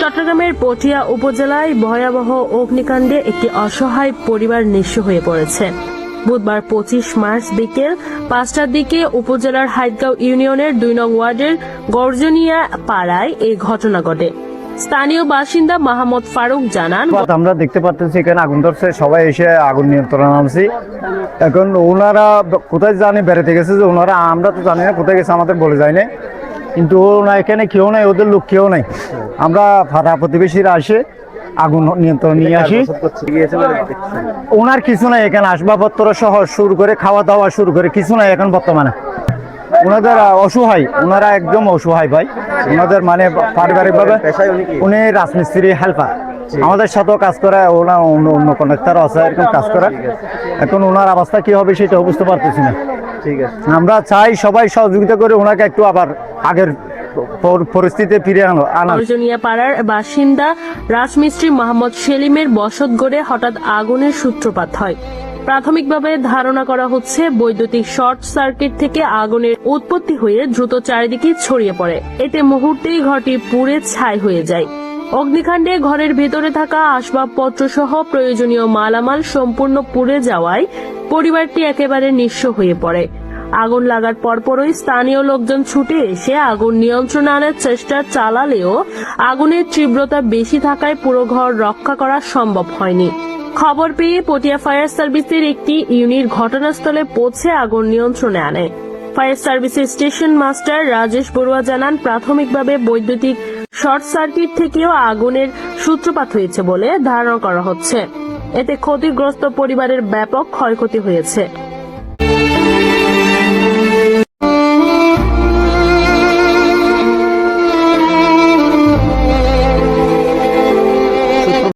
চট্টগ্রামের পটিয়া উপজেলায় ভয়াবহ অগ্নিকাণ্ডে একটি অসহায় পরিবার নিঃস্ব হয়ে পড়েছে। বুধবার 25 মার্চ বিকেল 5টার দিকে উপজেলার হাইদগাঁও ইউনিয়নের 2 নং ওয়ার্ডের গর্জনিয়া পাড়ায় এই ঘটনা ঘটে। স্থানীয় বাসিন্দা মাহমুদ ফারুক জানান, আমরা দেখতে পাচ্ছি এখানে আগুন ধরছে, সবাই এসে আগুন নিয়ন্ত্রণে আনছি। এখন ওনারা কোথায় জানি বেড়াতে গেছে, যে ওনারা আমরা তো জানি না কোথায় গেছে, আমাদের বলে যায় না। কিন্তু ওরা এখানে কেউ নাই, ওদের লোক কেউ নাই। আমরা পাড়া প্রতিবেশীরা আসে আগুন নিয়ন্ত্রণ নিয়ে আসি। ওনার কিছু নাই, এখানে আসবাবপত্র সহ শুরু করে খাওয়া দাওয়া শুরু করে কিছু নাই এখন বর্তমানে। ওনাদের অসহায়, ওনারা একদম অসহায় ভাই। ওনাদের মানে পারিবারিকভাবে উনি রাজমিস্ত্রি হেল্পার, আমাদের সাথেও কাজ করে, ওনার অন্য কনেক্টার আছে এরকম কাজ করে। এখন ওনার অবস্থা কি হবে সেটাও বুঝতে পারতেছি না। ঠিক আছে, আমরা চাই সবাই সহযোগিতা করে ওনাকে একটু আবার আগের পরিস্থিতিতে ফিরে আনা। গর্জনিয়া পাড়ার বাসিন্দা রাজমিস্ত্রি মোহাম্মদ সেলিমের বসত গড়ে হঠাৎ আগুনের সূত্রপাত হয়। প্রাথমিকভাবে ধারণা করা হচ্ছে বৈদ্যুতিক শর্ট সার্কিট থেকে আগুনের উৎপত্তি হয়ে দ্রুত চারিদিকে ছড়িয়ে পড়ে। এতে মুহূর্তেই ঘরটি পুড়ে ছাই হয়ে যায়। অগ্নিকাণ্ডে ঘরের ভেতরে থাকা আসবাবপত্র সহ প্রয়োজনীয় মালামাল সম্পূর্ণ পুড়ে যাওয়ায় পরিবারটি একেবারে নিঃস্ব হয়ে পড়ে। আগুন লাগার পরপরই স্থানীয় লোকজন ছুটে এসে আগুন নিয়ন্ত্রণে আনার চেষ্টা চালালেও আগুনের তীব্রতা বেশি থাকায় পুরো ঘর রক্ষা করা সম্ভব হয়নি। খবর পেয়ে পটিয়া ফায়ার সার্ভিসের একটি ইউনিট ঘটনাস্থলে পৌঁছে আগুন নিয়ন্ত্রণে আনে। ফায়ার সার্ভিসের স্টেশন মাস্টার রাজেশ বড়ুয়া জানান, প্রাথমিকভাবে বৈদ্যুতিক শর্ট সার্কিট থেকেও আগুনের সূত্রপাত হয়েছে বলে ধারণা করা হচ্ছে। এতে ক্ষতিগ্রস্ত পরিবারের ব্যাপক ক্ষয়ক্ষতি হয়েছে।